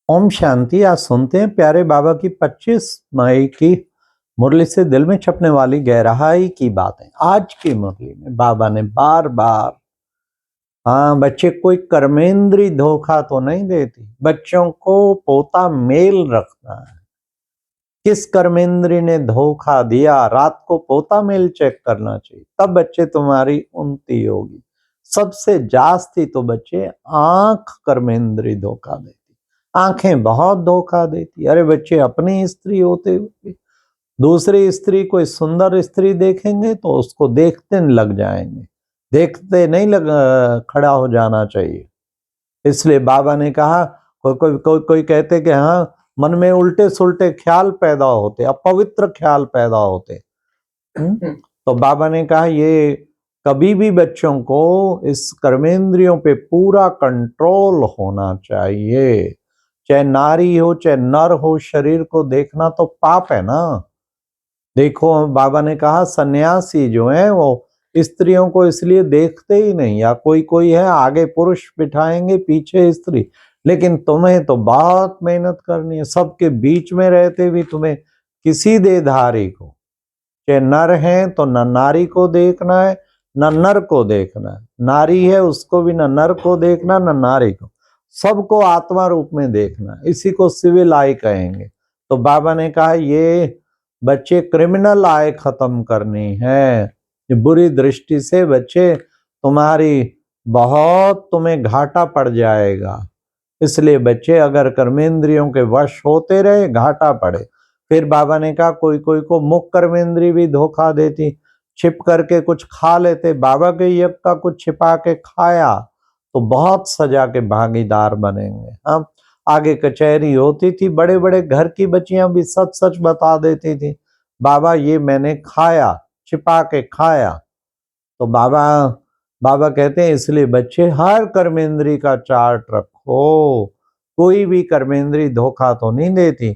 ओम शांति। आज सुनते हैं प्यारे बाबा की 25 मई की मुरली से दिल में छपने वाली गहराई की बातें। आज की मुरली में बाबा ने बार बार बच्चे कोई कर्मेंद्री धोखा तो नहीं देती, बच्चों को पोता मेल रखना है। किस कर्मेंद्री ने धोखा दिया, रात को पोता मेल चेक करना चाहिए, तब बच्चे तुम्हारी उन्नति होगी। सबसे जास्ती तो बच्चे आंख कर्मेंद्री धोखा देती, आंखें बहुत धोखा देती। अरे बच्चे अपनी स्त्री होते हुए दूसरी स्त्री, कोई सुंदर स्त्री देखेंगे तो उसको देखते लग जाएंगे, देखते नहीं लग खड़ा हो जाना चाहिए। इसलिए बाबा ने कहा कोई कहते कि हाँ मन में उल्टे सुल्टे ख्याल पैदा होते, अपवित्र ख्याल पैदा होते। तो बाबा ने कहा ये कभी भी बच्चों को इस कर्मेंद्रियों पे पूरा कंट्रोल होना चाहिए। चाहे नारी हो चाहे नर हो, शरीर को देखना तो पाप है ना। देखो बाबा ने कहा सन्यासी जो है वो स्त्रियों को इसलिए देखते ही नहीं, या कोई है आगे पुरुष बिठाएंगे पीछे स्त्री, लेकिन तुम्हें तो बहुत मेहनत करनी है। सबके बीच में रहते भी तुम्हें किसी देहधारी को, चाहे नर है तो न नारी को देखना है न नर को देखना है, नारी है उसको भी न नर को देखना न नारी को, सबको आत्मा रूप में देखना। इसी को सिविल आई कहेंगे। तो बाबा ने कहा ये बच्चे क्रिमिनल आय खत्म करनी है, ये बुरी दृष्टि से बच्चे तुम्हारी बहुत तुम्हें घाटा पड़ जाएगा। इसलिए बच्चे अगर कर्मेंद्रियों के वश होते रहे घाटा पड़े। फिर बाबा ने कहा कोई को मुख कर्मेंद्री भी धोखा देती, छिप करके कुछ खा लेते। बाबा के यज्ञ का कुछ छिपा के खाया तो बहुत सजा के भागीदार बनेंगे। हम आगे कचहरी होती थी, बड़े बड़े घर की बच्चियां भी सच सच बता देती थी, बाबा ये मैंने खाया, छिपा के खाया। तो बाबा कहते हैं इसलिए बच्चे हर कर्मेंद्री का चार्ट रखो, कोई भी कर्मेंद्री धोखा तो नहीं देती।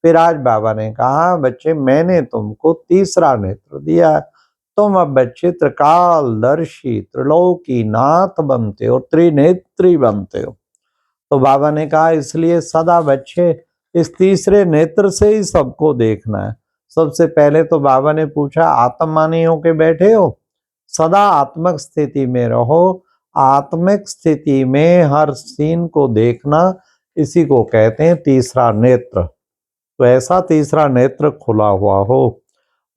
फिर आज बाबा ने कहा बच्चे मैंने तुमको तीसरा नेत्र दिया है, तुम अब बच्चे त्रिकालदर्शी त्रिलोकी नाथ बनते हो, त्रिनेत्री बनते हो। तो बाबा ने कहा इसलिए सदा बच्चे इस तीसरे नेत्र से ही सबको देखना है। सबसे पहले तो बाबा ने पूछा आत्मानी होके बैठे हो, सदा आत्मक स्थिति में रहो, आत्मिक स्थिति में हर सीन को देखना, इसी को कहते हैं तीसरा नेत्र। तो ऐसा तीसरा नेत्र खुला हुआ हो,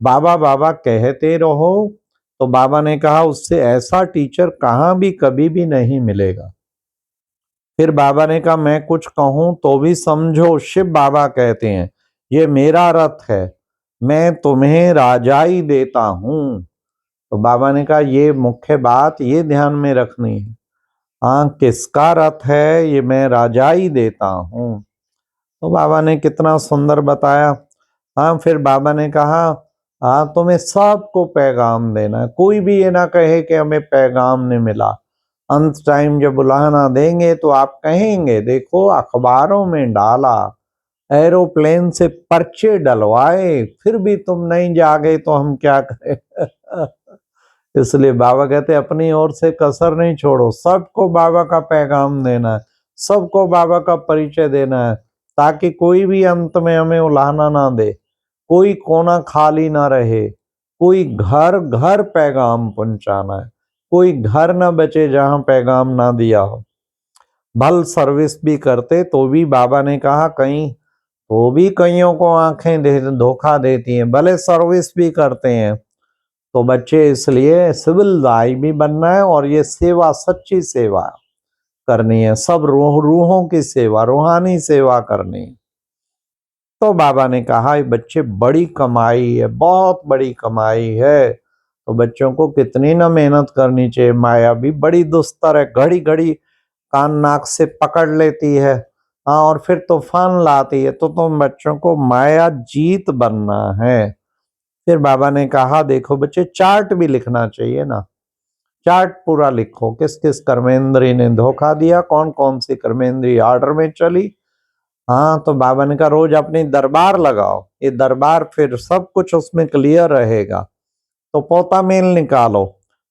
बाबा बाबा कहते रहो। तो बाबा ने कहा उससे ऐसा टीचर कहाँ भी कभी भी नहीं मिलेगा। फिर बाबा ने कहा मैं कुछ कहूं तो भी समझो, शिव बाबा कहते हैं ये मेरा रथ है, मैं तुम्हें राजाई देता हूं। तो बाबा ने कहा ये मुख्य बात ये ध्यान में रखनी है, हाँ किसका रथ है, ये मैं राजाई देता हूँ। तो बाबा ने कितना सुंदर बताया। हाँ फिर बाबा ने कहा हाँ तुम्हें सबको पैगाम देना है, कोई भी ये ना कहे कि हमें पैगाम नहीं मिला। अंत टाइम जब बुलाना देंगे तो आप कहेंगे देखो अखबारों में डाला, एरोप्लेन से पर्चे डलवाए, फिर भी तुम नहीं जागे तो हम क्या करें। इसलिए बाबा कहते अपनी ओर से कसर नहीं छोड़ो, सबको बाबा का पैगाम देना है, सबको बाबा का परिचय देना है, ताकि कोई भी अंत में हमें उलाहना ना दे, कोई कोना खाली ना रहे, कोई घर घर पैगाम पहुंचाना है, कोई घर ना बचे जहां पैगाम ना दिया हो। भल सर्विस भी करते तो भी बाबा ने कहा कहीं तो भी कईयों को आंखें धोखा देती हैं, भले सर्विस भी करते हैं। तो बच्चे इसलिए सिविल दाई भी बनना है, और ये सेवा सच्ची सेवा करनी है, सब रूहों की सेवा, रूहानी सेवा करनी है। तो बाबा ने कहा बच्चे बड़ी कमाई है, बहुत बड़ी कमाई है, तो बच्चों को कितनी ना मेहनत करनी चाहिए। माया भी बड़ी दुस्तर है, घड़ी घड़ी कान नाक से पकड़ लेती है, हाँ और फिर तूफान लाती है। तो तुम बच्चों को माया जीत बनना है। फिर बाबा ने कहा देखो बच्चे चार्ट भी लिखना चाहिए ना, चार्ट पूरा लिखो, किस किस कर्मेंद्री ने धोखा दिया, कौन कौन सी कर्मेंद्री ऑर्डर में चली। हाँ तो बाबा ने कहा रोज अपनी दरबार लगाओ, ये दरबार फिर सब कुछ उसमें क्लियर रहेगा। तो पोता मेल निकालो,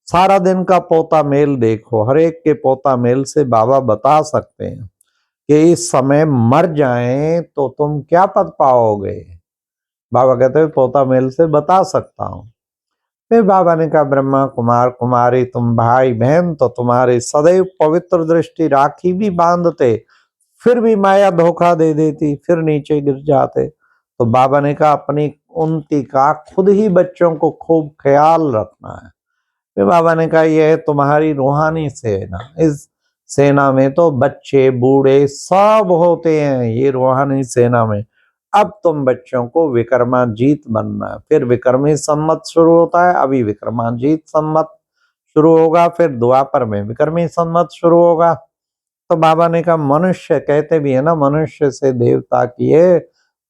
सारा दिन का पोता मेल देखो, हर एक के पोता मेल से बाबा बता सकते हैं। कि इस समय मर जाएं तो तुम क्या पद पाओगे। बाबा कहते हैं पोता मेल से बता सकता हूं। फिर बाबा ने कहा ब्रह्मा कुमार कुमारी तुम भाई बहन तो तुम्हारी सदैव पवित्र दृष्टि राखी भी बांधते, फिर भी माया धोखा दे देती, फिर नीचे गिर जाते। तो बाबा ने कहा अपनी उन्नति का खुद ही बच्चों को खूब ख्याल रखना है। फिर बाबा ने कहा यह है तुम्हारी रूहानी सेना, इस सेना में तो बच्चे बूढ़े सब होते हैं, ये रूहानी सेना में। अब तुम बच्चों को विक्रमाजीत बनना है। फिर विक्रमी संवत शुरू होता है, अभी विक्रमाजीत संवत शुरू होगा, फिर द्वापर में विक्रमी संवत शुरू होगा। तो बाबा ने कहा मनुष्य कहते भी है ना, मनुष्य से देवता किए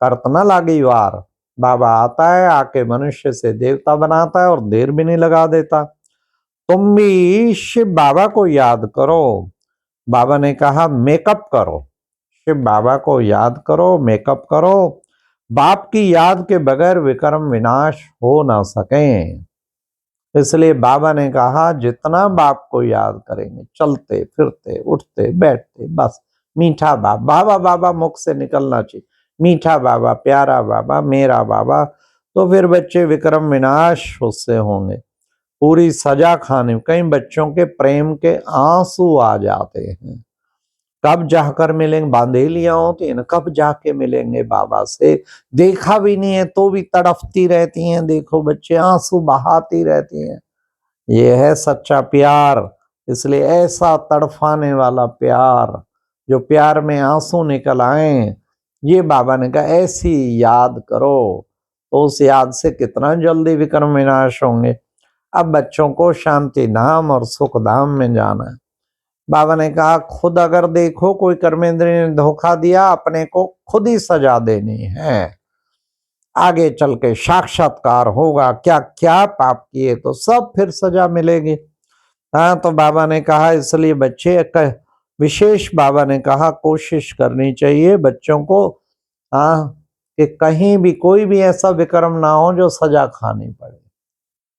करत न लागी वार। बाबा आता है, आके मनुष्य से देवता बनाता है और देर भी नहीं लगा देता। तुम भी शिव बाबा को याद करो। बाबा ने कहा मेकअप करो, शिव बाबा को याद करो, मेकअप करो। बाप की याद के बगैर विक्रम विनाश हो ना सके। इसलिए बाबा ने कहा जितना बाप को याद करेंगे, चलते फिरते उठते बैठते, बस मीठा बाबा बाबा बाबा मुख से निकलना चाहिए, मीठा बाबा प्यारा बाबा मेरा बाबा। तो फिर बच्चे विक्रम विनाश उससे होंगे। पूरी सजा खाने, कई बच्चों के प्रेम के आंसू आ जाते हैं। कब जाकर मिलेंगे, बांधेलियां होती है ना, कब जाके मिलेंगे बाबा से। देखा भी नहीं है तो भी तड़फती रहती हैं, देखो बच्चे आंसू बहाती रहती हैं। ये है सच्चा प्यार। इसलिए ऐसा तड़फाने वाला प्यार, जो प्यार में आंसू निकल आए, ये बाबा ने कहा ऐसी याद करो। तो उस याद से कितना जल्दी विक्रम विनाश होंगे। अब बच्चों को शांति धाम और सुख धाम में जाना है। बाबा ने कहा खुद अगर देखो कोई कर्मेंद्र ने धोखा दिया, अपने को खुद ही सजा देनी है। आगे चल के साक्षात्कार होगा, क्या क्या पाप किए तो सब फिर सजा मिलेगी। हाँ, तो बाबा ने कहा इसलिए बच्चे विशेष बाबा ने कहा कोशिश करनी चाहिए बच्चों को, हाँ, कि कहीं भी कोई भी ऐसा विक्रम ना हो जो सजा खानी पड़े।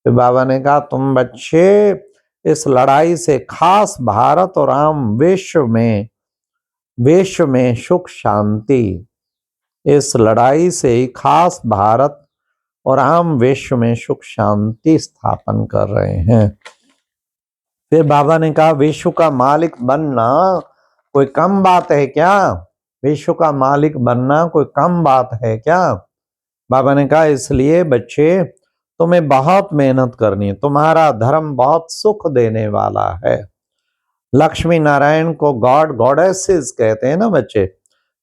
फिर बाबा ने कहा तुम बच्चे इस लड़ाई से खास भारत और आम विश्व में सुख शांति, इस लड़ाई से ही खास भारत और आम विश्व में सुख शांति स्थापन कर रहे हैं। फिर बाबा ने कहा विश्व का मालिक बनना कोई कम बात है क्या। विश्व का मालिक बनना कोई कम बात है क्या। बाबा ने कहा इसलिए बच्चे तुम्हें बहुत मेहनत करनी है, तुम्हारा धर्म बहुत सुख देने वाला है। लक्ष्मी नारायण को गॉड गॉडेसेस कहते हैं ना बच्चे।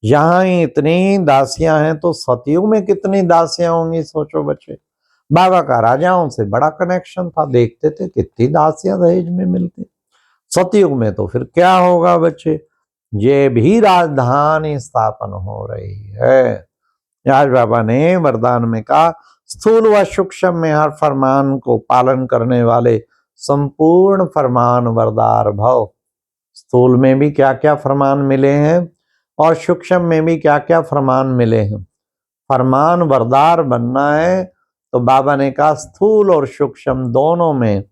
यहाँ ही इतनी दासियां हैं तो सतयुग में कितनी दासियां होंगी सोचो बच्चे। बाबा का राजाओं से बड़ा कनेक्शन था, देखते थे कितनी दासियां दहेज में मिलती। सतयुग में तो फिर क्या होगा बच्चे, ये भी राजधानी स्थापन हो रही है। आज बाबा ने वरदान में कहा स्थूल व सूक्ष्म में हर फरमान को पालन करने वाले संपूर्ण फरमान वरदार भव। स्थूल में भी क्या क्या फरमान मिले हैं और सूक्ष्म में भी क्या क्या फरमान मिले हैं। फरमान वरदार बनना है तो बाबा ने कहा स्थूल और सूक्ष्म दोनों में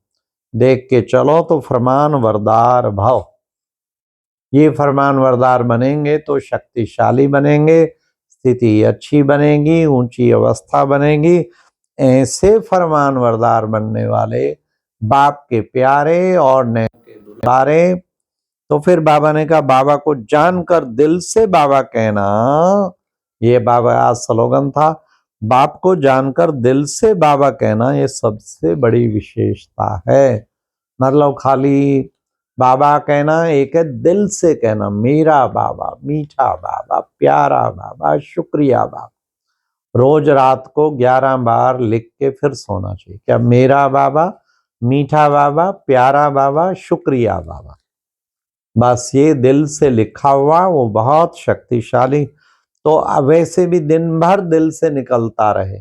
देख के चलो तो फरमान वरदार भव। ये फरमान वरदार बनेंगे तो शक्तिशाली बनेंगे, स्थिति अच्छी बनेगी, ऊंची अवस्था बनेगी। ऐसे फरमान वरदार बनने वाले बाप के प्यारे और नैन के दुलारे। तो फिर बाबा ने कहा बाबा को जानकर दिल से बाबा कहना, ये बाबा आज स्लोगन था, बाप को जानकर दिल से बाबा कहना ये सबसे बड़ी विशेषता है। मतलब खाली बाबा कहना एक है, दिल से कहना मेरा बाबा, मीठा बाबा, प्यारा बाबा, शुक्रिया बाबा। रोज रात को 11 बार लिख के फिर सोना चाहिए, क्या मेरा बाबा, मीठा बाबा, प्यारा बाबा, शुक्रिया बाबा। बस ये दिल से लिखा हुआ वो बहुत शक्तिशाली। तो वैसे भी दिन भर दिल से निकलता रहे।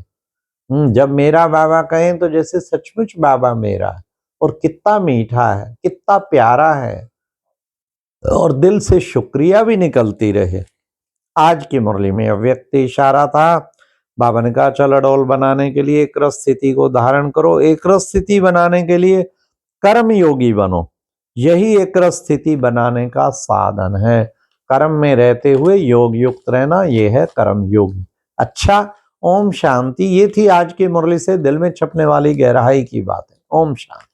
जब मेरा बाबा कहें तो जैसे सचमुच बाबा मेरा है और कितना मीठा है, कितना प्यारा है, और दिल से शुक्रिया भी निकलती रहे। आज की मुरली में अव्यक्त इशारा था। बाबा ने कहा चल अडोल बनाने के लिए एक रस स्थिति को धारण करो। एक रस स्थिति बनाने के लिए कर्म योगी बनो, यही एक रस स्थिति बनाने का साधन है। कर्म में रहते हुए योग युक्त रहना, ये है कर्म योग। अच्छा, ओम शांति। ये थी आज की मुरली से दिल में छपने वाली गहराई की बातें। ओम शांति।